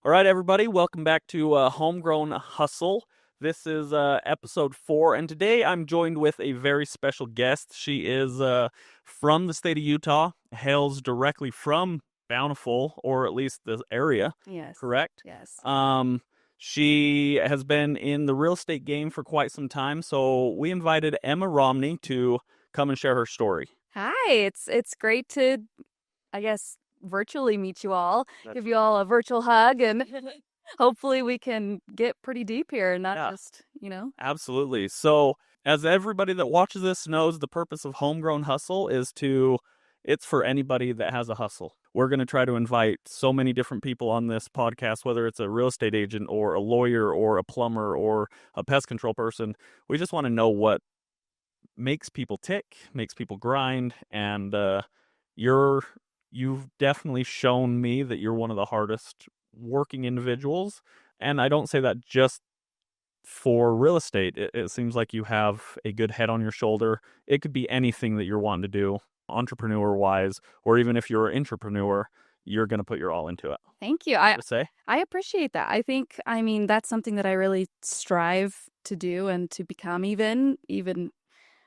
All right, everybody, welcome back to Homegrown Hustle. This is episode 4, and today I'm joined with a very special guest. She is from the state of Utah, hails directly from Bountiful, or at least the area, Yes. correct? Yes. She has been in the real estate game for quite some time, so we invited Emma Romney to come and share her story. Hi. It's great to, I guess, virtually meet you all. Give you all a virtual hug and hopefully we can get pretty deep here and not Yeah. just. Absolutely. So, as everybody that watches this knows, the purpose of Homegrown Hustle it's for anybody that has a hustle. We're going to try to invite so many different people on this podcast, whether it's a real estate agent or a lawyer or a plumber or a pest control person. We just want to know what makes people tick, makes people grind, and you've definitely shown me that you're one of the hardest working individuals. And I don't say that just for real estate. It seems like you have a good head on your shoulder. It could be anything that you're wanting to do, entrepreneur wise, or even if you're an entrepreneur, you're going to put your all into it. Thank you. I To say, I appreciate that. I mean, that's something that I really strive to do and to become even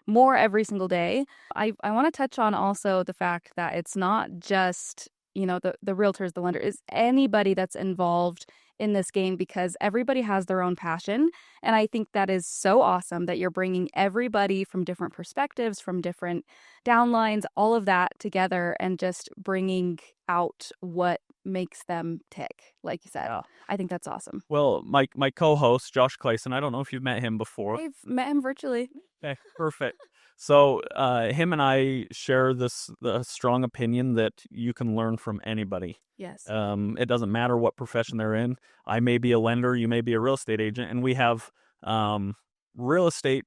more every single day. I want to touch on also the fact that it's not just, the realtors, the lender, is anybody that's involved in this game because everybody has their own passion. And I think that is so awesome that you're bringing everybody from different perspectives, from different downlines, all of that together and just bringing out what makes them tick, like you said. yeah. I think that's awesome. Well, my co-host Josh Clayson, I don't know if you've met him before. I've met him virtually. Okay, perfect. So, him and I share the strong opinion that you can learn from anybody. Yes. It doesn't matter what profession they're in. I may be a lender, you may be a real estate agent, and we have real estate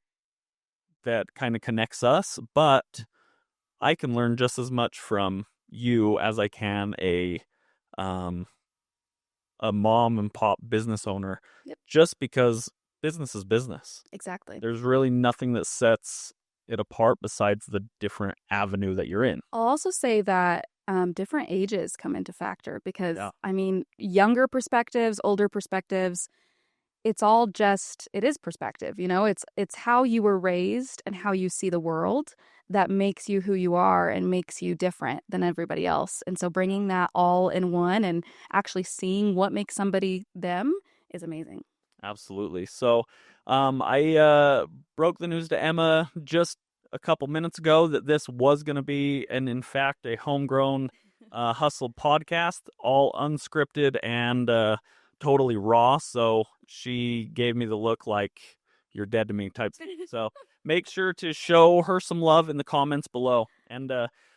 that kind of connects us, but I can learn just as much from you as I can um, a mom and pop business owner, Yep. just because business is business. Exactly. There's really nothing that sets it apart besides the different avenue that you're in. I'll also say that different ages come into factor because, Yeah. I mean, younger perspectives, older perspectives, it is perspective, it's how you were raised and how you see the world that makes you who you are and makes you different than everybody else. And so bringing that all in one and actually seeing what makes somebody them is amazing. Absolutely. So, I broke the news to Emma just a couple minutes ago that this was going to be, and in fact, a homegrown hustle podcast, all unscripted and totally raw. So she gave me the look like you're dead to me type. So make sure to show her some love in the comments below. And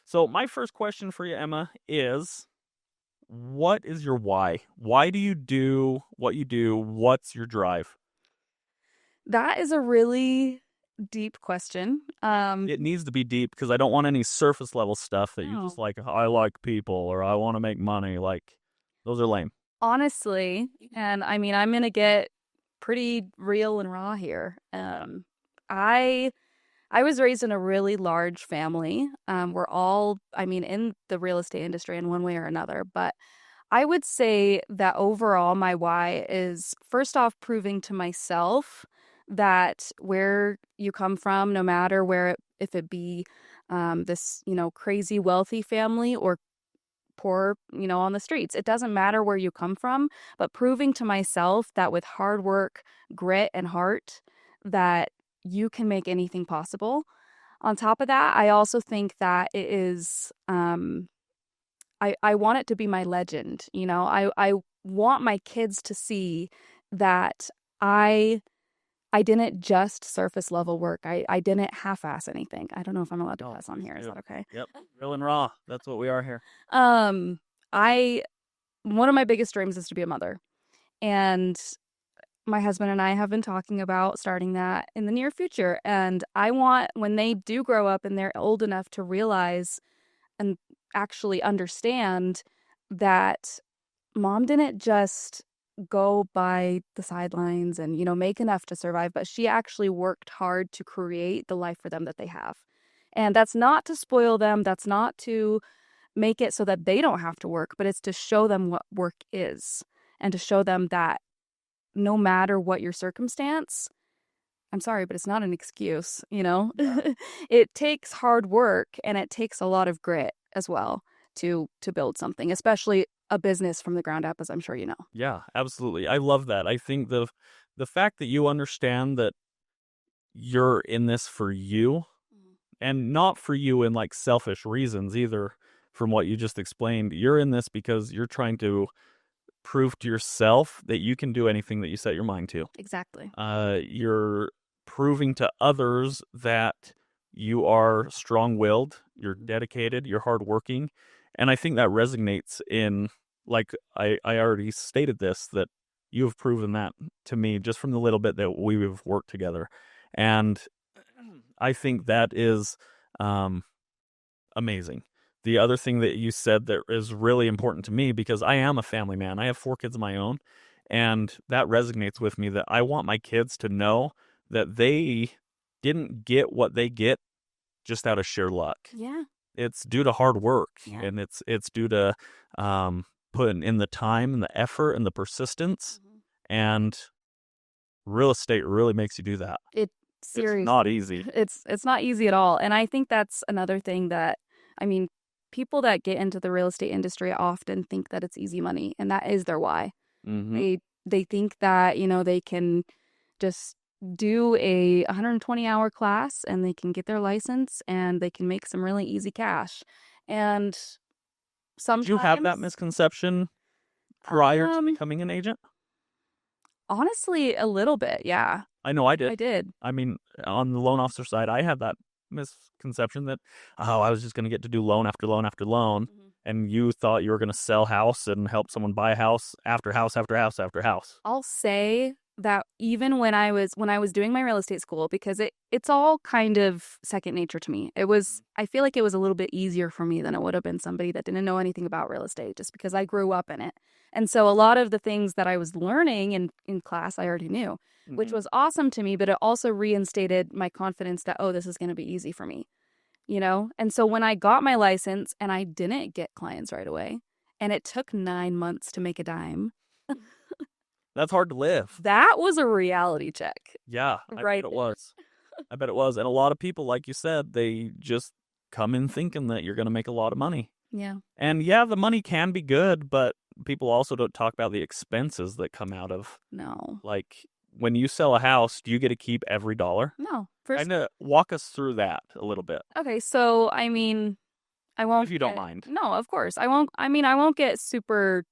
so my first question for you, Emma, is what is your why? Why do you do what you do? What's your drive? That is a really deep question. It needs to be deep because I don't want any surface level stuff that you just No. like, I like people or I want to make money. Like, those are lame. Honestly, and I mean, I'm gonna get pretty real and raw here. I I was raised in a really large family. We're all, I mean, in the real estate industry in one way or another. But I would say that overall, my why is first off proving to myself that where you come from, no matter if it be this, crazy wealthy family or poor, on the streets. It doesn't matter where you come from, but proving to myself that with hard work, grit, and heart, that you can make anything possible. On top of that, I also think that it is, I want it to be my legend. I want my kids to see that I didn't just surface level work. I didn't half-ass anything. I don't know if I'm allowed to No, cuss on here. Is that okay? Yep. Real and raw. That's what we are here. Um, I One of my biggest dreams is to be a mother. And my husband and I have been talking about starting that in the near future. And I want, when they do grow up and they're old enough to realize and actually understand that mom didn't just go by the sidelines and, make enough to survive, but she actually worked hard to create the life for them that they have. And that's not to spoil them. That's not to make it so that they don't have to work, but it's to show them what work is. and to show them that no matter what your circumstance, I'm sorry, but it's not an excuse, you know? Yeah. It takes hard work and it takes a lot of grit as well to build something, especially a business from the ground up, as I'm sure you know. Yeah, absolutely. I love that. I think the fact that you understand that you're in this for you and not for you in like selfish reasons either from what you just explained. You're in this because you're trying to prove to yourself that you can do anything that you set your mind to. Exactly. You're proving to others that you are strong-willed, you're dedicated, you're hardworking, and I think that resonates in like I already stated this that you have proven that to me just from the little bit that we've worked together, and I think that is um, amazing. The other thing that you said that is really important to me because I am a family man. I have 4 kids of my own, and that resonates with me that I want my kids to know that they didn't get what they get just out of sheer luck. Yeah. It's due to hard work, Yeah. and it's due to putting in the time and the effort and the persistence, and real estate really makes you do that. It seriously, It's not easy. It's not easy at all. And I think that's another thing that, I mean, people that get into the real estate industry often think that it's easy money, and that is their why. Mm-hmm. They think that, you know, they can just do a 120-hour class and they can get their license and they can make some really easy cash. And Did you have that sometimes, misconception prior to um, becoming an agent? honestly, a little bit, yeah, I know I did. I did. I mean, on the loan officer side, I had that misconception that, oh, I was just going to get to do loan after loan after loan. And you thought you were going to sell house and help someone buy a house after house after house after house. I'll say that even when I was doing my real estate school, because it's all kind of second nature to me. I feel like it was a little bit easier for me than it would have been somebody that didn't know anything about real estate, just because I grew up in it. And so a lot of the things that I was learning in class I already knew, which was awesome to me, but it also reinstated my confidence that, oh, this is going to be easy for me, you know? And so when I got my license and I didn't get clients right away, and it took 9 months to make a dime, That's hard to live. that was a reality check. Yeah, I Right bet it was. I bet it was. And a lot of people, like you said, they just come in thinking that you're going to make a lot of money. Yeah. And yeah, the money can be good, but people also don't talk about the expenses that come out of, No. like, when you sell a house, do you get to keep every dollar? No. First, Kind of walk us through that a little bit, okay, so I mean, I won't if you don't get- mind. No, of course. I won't get super,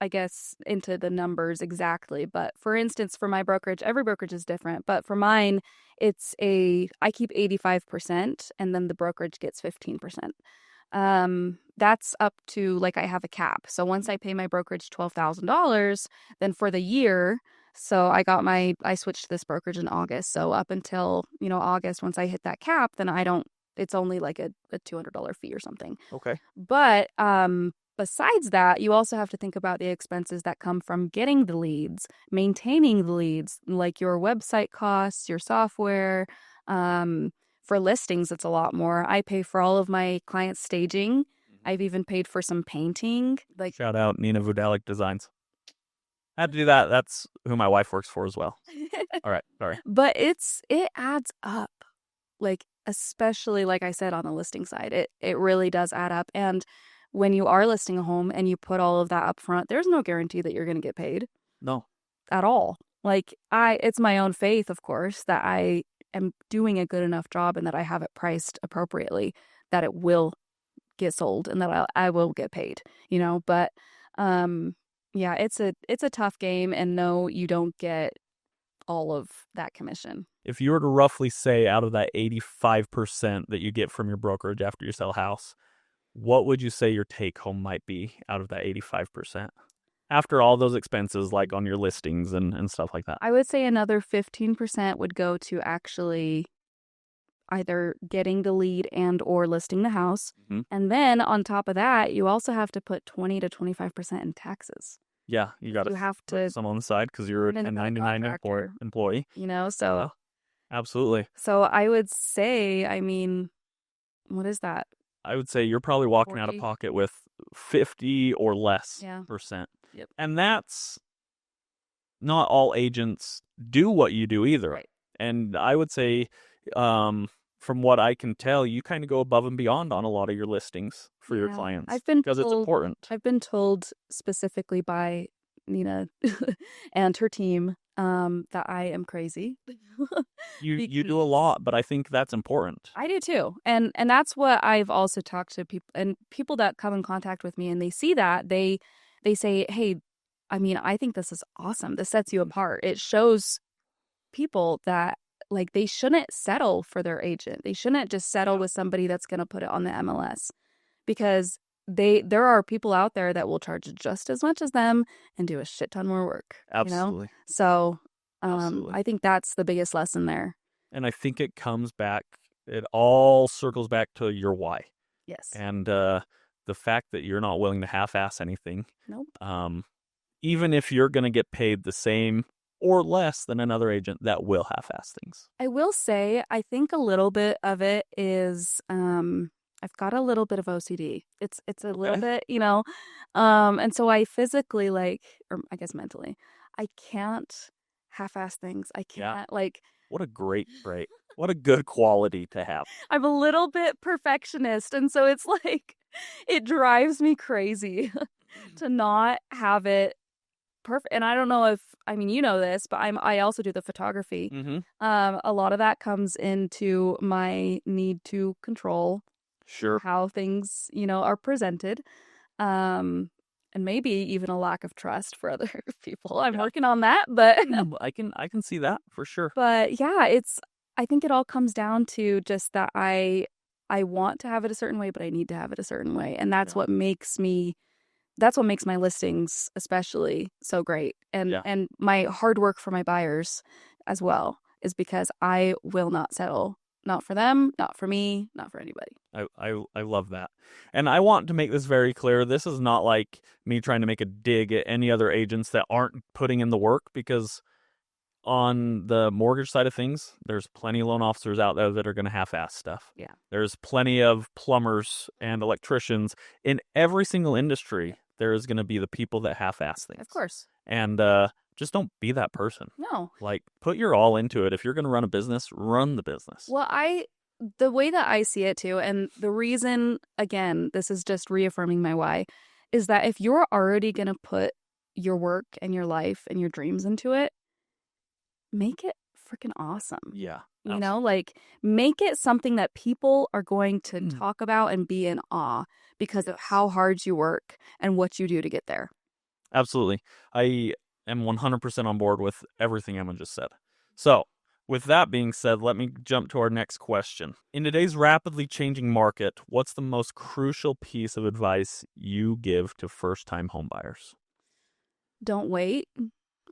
I guess, into the numbers exactly, but for instance, for my brokerage, every brokerage is different, but for mine, I keep 85% and then the brokerage gets 15%. That's up to, like, I have a cap. So once I pay my brokerage $12,000, then for the year, so I switched this brokerage in August. So up until, August, once I hit that cap, then it's only like a $200 fee or something. Okay. But besides that, you also have to think about the expenses that come from getting the leads, maintaining the leads, like your website costs, your software. For listings, it's a lot more. I pay for all of my clients' staging. I've even paid for some painting. Like, Shout out Nina Vudalik Designs. I had to do that. That's who my wife works for as well. All right. Sorry. but it adds up. Like, especially like I said on the listing side, it really does add up. And when you are listing a home and you put all of that up front, there's no guarantee that you're going to get paid No. at all. Like, it's my own faith, of course, that I am doing a good enough job and that I have it priced appropriately, that it will get sold and that I will get paid, but yeah, it's a tough game, and no, you don't get all of that commission. If you were to roughly say out of that 85% that you get from your brokerage after you sell a house, what would you say your take home might be out of that 85%? After all those expenses, like on your listings and stuff like that. I would say another 15% would go to actually either getting the lead and or listing the house. And then on top of that, you also have to put 20 to 25% in taxes. Yeah, you got You have to some on the side because you're a an independent 1099 contractor. employee. So Yeah, absolutely. so I would say, I mean, what is that? I would say you're probably walking out of 40? pocket with 50 or less Yeah. percent. Yep. And that's not all agents do what you do either. Right. And I would say, from what I can tell, you kind of go above and beyond on a lot of your listings for your Yeah. clients I've been because it's told important. I've been told specifically by Nina and her team that I am crazy. You do a Because lot, but I think that's important. I do too. And that's what I've also talked to people and people that come in contact with me and they see that they say, "Hey, I mean, I think this is awesome. This sets you apart. It shows people that like they shouldn't settle for their agent. They shouldn't just settle Yeah, with somebody that's going to put it on the MLS because there are people out there that will charge just as much as them and do a shit ton more work, you know? absolutely. So, Absolutely. I think that's the biggest lesson there. And I think it comes back, it all circles back to your why. Yes. And the fact that you're not willing to half ass anything, Nope. um, even if you're going to get paid the same or less than another agent that will half ass things. I will say, I think a little bit of it is I've got a little bit of OCD. It's a little Okay. bit, and so I physically like or I guess mentally, I can't half-ass things. I Yeah. can't like What a great trait. What a good quality to have. I'm a little bit perfectionist and so it's like it drives me crazy to not have it perfect. And I don't know if I mean you know this, but I also do the photography. Mm-hmm. A lot of that comes into my need to control Sure. how things, are presented. Um, and maybe even a lack of trust for other people. I'm Yeah. working on that, but I can see that for sure. but yeah, I think it all comes down to just that I want to have it a certain way, but I need to have it a certain way. And Yeah. that's what makes my listings especially so great Yeah. and my hard work for my buyers as well is because I will not settle, not for them, not for me, not for anybody. I love that. And I want to make this very clear. This is not like me trying to make a dig at any other agents that aren't putting in the work because on the mortgage side of things, there's plenty of loan officers out there that are going to half-ass stuff. Yeah. There's plenty of plumbers and electricians in every single industry. There is going to be the people that half-ass things. Of course. And just don't be that person. No. Like, put your all into it. If you're going to run a business, run the business. Well, the way that I see it too, and the reason, again, this is just reaffirming my why, is that if you're already going to put your work and your life and your dreams into it, make it freaking awesome. Yeah. Like make it something that people are going to Mm. talk about and be in awe because of how hard you work and what you do to get there. Absolutely. I am 100% on board with everything Emma just said. So, with that being said, let me jump to our next question. In today's rapidly changing market, what's the most crucial piece of advice you give to first-time homebuyers? Don't wait.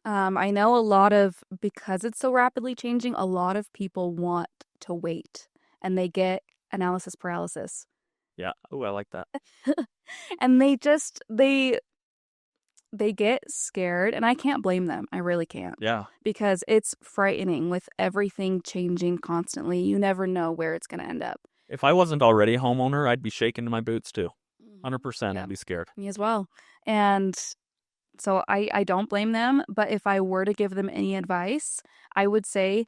I know because it's so rapidly changing, a lot of people want to wait and they get analysis paralysis. Yeah. Oh, I like that. And they get scared and I can't blame them. I really can't. Yeah. Because it's frightening with everything changing constantly. You never know where it's going to end up. If I wasn't already a homeowner, I'd be shaking in my boots too. 100%. Yeah, I'd be scared. me as well. And so I don't blame them. But if I were to give them any advice, I would say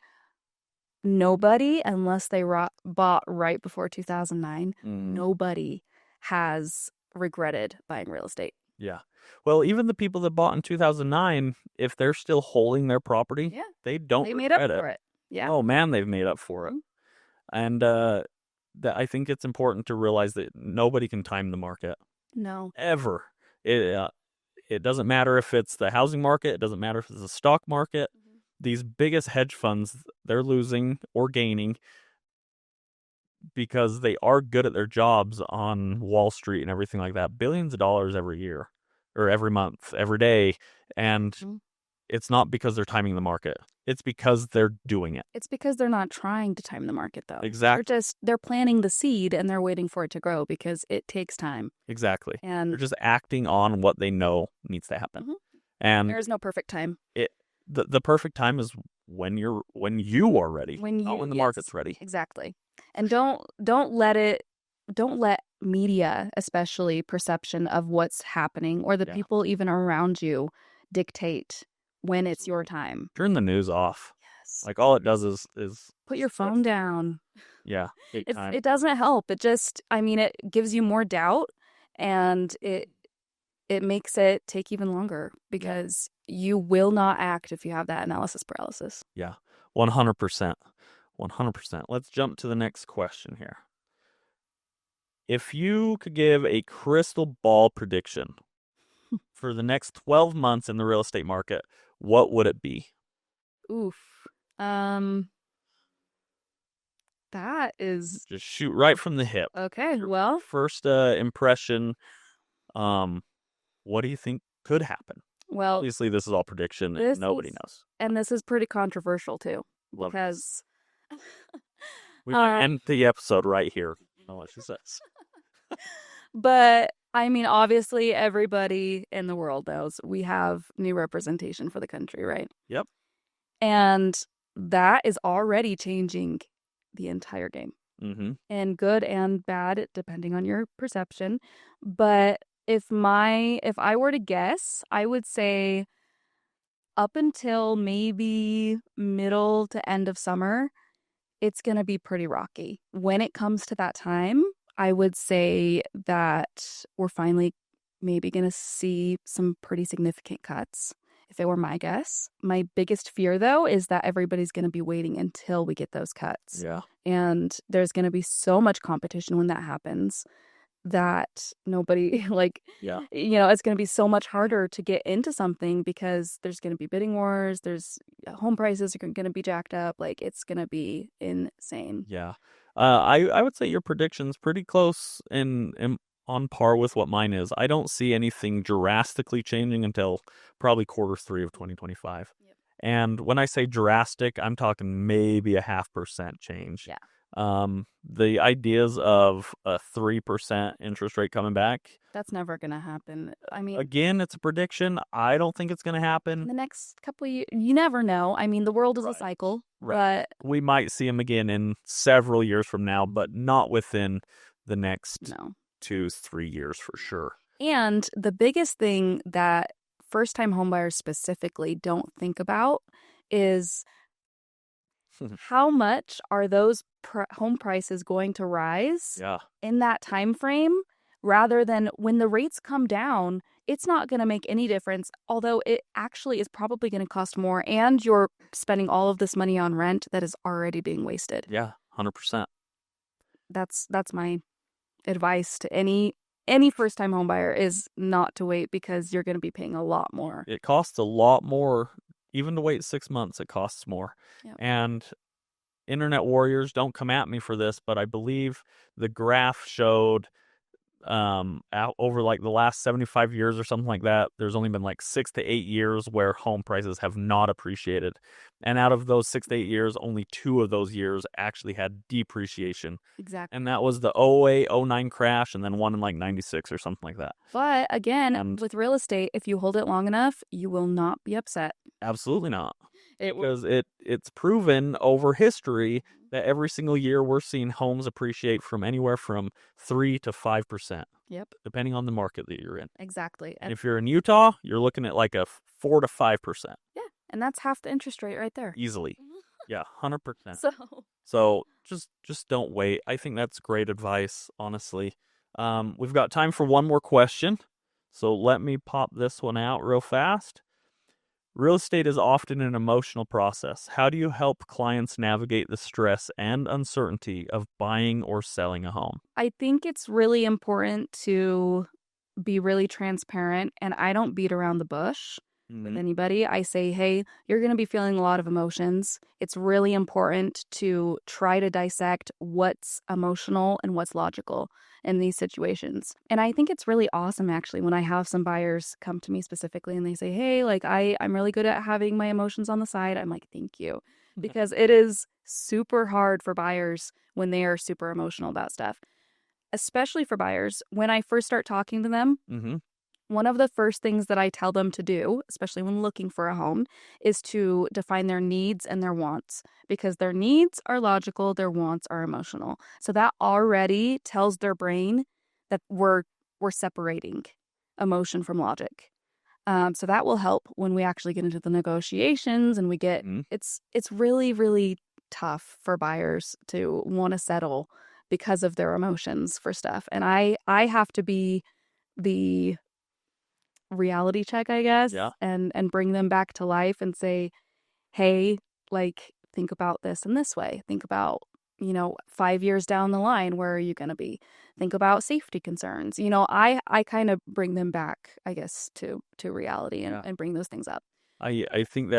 nobody, unless they bought right before 2009, nobody has regretted buying real estate. Yeah. Well, even the people that bought in 2009, if they're still holding their property, Yeah. they don't They made up regret for it. Yeah. Oh man, they've made up for it. Mhm. And that I think it's important to realize that nobody can time the market No. ever. It doesn't matter if it's the housing market, it doesn't matter if it's the stock market. These biggest hedge funds, they're losing or gaining because they are good at their jobs on Wall Street and everything like that. Billions of dollars every year or every month, every day. And it's not because they're timing the market. It's because they're doing it. It's because they're not trying to time the market, though. Exactly. They're planting the seed and they're waiting for it to grow because it takes time. Exactly. And they're just acting on what they know needs to happen. And there is no perfect time. The perfect time is when you are ready, not when the market's ready. Exactly. And don't let media, especially perception of what's happening, or the Yeah, people even around you dictate when it's your absolutely. time. Turn the news off. Yes. Like all it does is Put your phone stress you. down. Yeah, big time. It doesn't help. It just, I mean, it gives you more doubt, and it makes it take even longer Yeah, because you will not act if you have that analysis paralysis. yeah, 100%. 100%. Let's jump to the next question here. If you could give a crystal ball prediction for the next 12 months in the real estate market, what would it be? Oof. Um, that is Just shoot right from the hip. okay. Your Well, first impression, um, what do you think could happen? well, Obviously, this is all prediction. this Nobody is, knows. and this is pretty controversial too, Love this. because, We might uh, end the episode right here. Know what she says. but I mean, obviously, everybody in the world knows we have new representation for the country, right? Yep. And that is already changing the entire game, Mm-hmm. and good and bad, depending on your perception. But if I were to guess, I would say up until maybe middle to end of summer, it's going to be pretty rocky. When it comes to that time, I would say that we're finally maybe going to see some pretty significant cuts, if it were my guess. My biggest fear, though, is that everybody's going to be waiting until we get those cuts. Yeah. And there's going to be so much competition when that happens that nobody, like, Yeah. it's going to be so much harder to get into something because there's going to be bidding wars. There's home prices are going to be jacked up. Like, it's going to be insane. Yeah. I would say your prediction's pretty close and on par with what mine is. I don't see anything drastically changing until probably quarter 3 of 2025. Yep. And when I say drastic, I'm talking maybe a 0.5% change. Yeah. The ideas of a 3% interest rate coming back, That's never going to happen. I mean, again, it's a prediction. I don't think it's going to in happen. the next couple of years, you never know. I mean, the world is a Right. cycle, Right. but We might see him again in several years from now, but not within the next no. 2-3 years for sure. And the biggest thing that first time homebuyers specifically don't think about is how much are those home prices going to rise Yeah. in that time frame, rather than when the rates come down. It's not going to make any difference, although it actually is probably going to cost more, and you're spending all of this money on rent that is already being wasted. Yeah. 100%. That's my advice to any first time home buyer, is not to wait, because you're going to be paying a lot more. It costs a lot more. Even to wait 6 months, it costs more. Yep. And internet warriors, don't come at me for this, but I believe the graph showed out over like the last 75 years or something like that, there's only been like 6 to 8 years where home prices have not appreciated. And out of those 6 to 8 years, only 2 of those years actually had depreciation. Exactly. And that was the 08, 09 crash, and then one in like 96 or something like that. But again, And with real estate, if you hold it long enough, you will not be upset. absolutely not. It Because it's proven over history that every single year we're seeing homes appreciate from anywhere from 3 to 5%, Yep, depending on the market that you're in. exactly. And if you're in Utah, you're looking at like a 4 to 5% Yeah, and that's half the interest rate right there. easily. Yeah, 100%. So, So just don't wait. I think that's great advice, honestly. We've got time for one more question. So let me pop this one out real fast. Real estate is often an emotional process. How do you help clients navigate the stress and uncertainty of buying or selling a home? I think it's really important to be really transparent, and I don't beat around the bush with anybody. I say, hey, you're going to be feeling a lot of emotions. It's really important to try to dissect what's emotional and what's logical in these situations. And I think it's really awesome, actually, when I have some buyers come to me specifically and they say, hey, like, I'm really good at having my emotions on the side. I'm like, thank you. Because it is super hard for buyers when they are super emotional about stuff, especially for buyers. When I first start talking to them, Mm-hmm. one of the first things that I tell them to do, especially when looking for a home, is to define their needs and their wants, because their needs are logical, their wants are emotional. So that already tells their brain, that we're separating emotion from logic. So that will help when we actually get into the negotiations and we get Mm-hmm. it's really, really tough for buyers to want to settle because of their emotions for stuff. And I have to be the reality check, I guess, Yeah. and bring them back to life and say, hey, like, think about this in this way. Think about, 5 years down the line, where are you going to be? Think about safety concerns. I kind of bring them back, I guess, to reality Yeah. and bring those things up. I think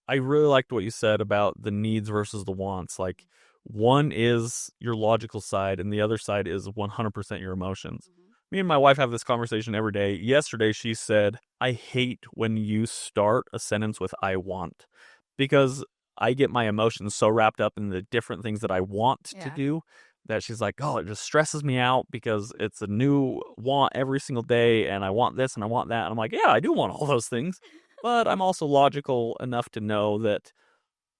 I really liked what you said about the needs versus the wants. Like, one is your logical side, and the other side is 100% your emotions. Mhm. Me and my wife have this conversation every day. Yesterday, she said, I hate when you start a sentence with I want, because I get my emotions so wrapped up in the different things that I want to Yeah. do that she's like, oh, it just stresses me out because it's a new want every single day, and I want this and I want that. And I'm like, yeah, I do want all those things. But I'm also logical enough to know that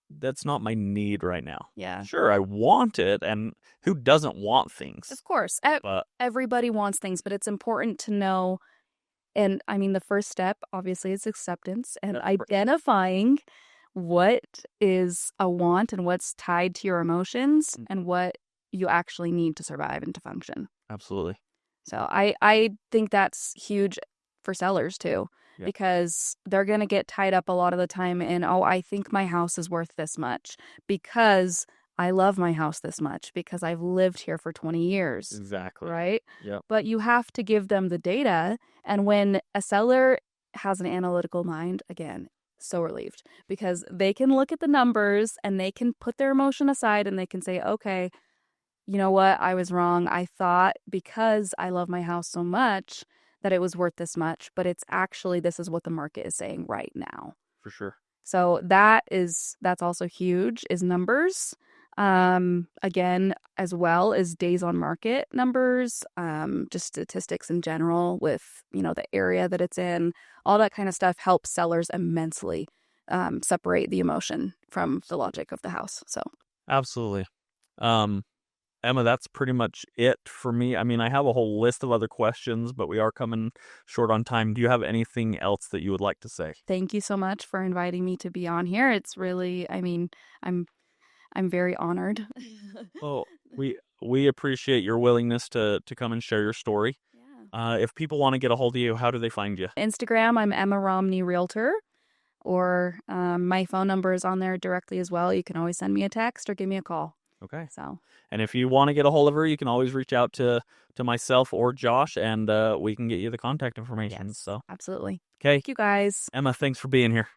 that's not my need right now. Yeah. Sure, I want it, and who doesn't want things? Of course. But Everybody wants things, but it's important to know. And I mean, the first step, obviously, is acceptance and yeah, identifying what is a want and what's tied to your emotions and what you actually need to survive and to function. absolutely. So I think that's huge for sellers too, Yeah, because they're going to get tied up a lot of the time in, oh, I think my house is worth this much because I love my house this much because I've lived here for 20 years, exactly. right? Yep, But you have to give them the data. And when a seller has an analytical mind, again, so relieved because they can look at the numbers and they can put their emotion aside and they can say, okay, you know what? I was wrong. I thought because I love my house so much that it was worth this much, but it's actually this is what the market is saying right now. for sure. So that's also huge is numbers. Again, as well as days on market numbers, just statistics in general with, the area that it's in, all that kind of stuff helps sellers immensely separate the emotion from the logic of the house. So Absolutely. Um, Emma, that's pretty much it for me. I mean, I have a whole list of other questions, but we are coming short on time. Do you have anything else that you would like to say? thank you so much for inviting me to be on here. It's really, I mean, I'm I'm very honored. Well, we appreciate your willingness to come and share your story. Yeah. If people want to get a hold of you, how do they find you? Instagram, I'm Emma Romney Realtor, or my phone number is on there directly as well. You can always send me a text or give me a call. Okay. So, And if you want to get a hold of her, you can always reach out to myself or Josh, and we can get you the contact information. yes, So, absolutely. okay, Thank you guys. Emma, thanks for being here.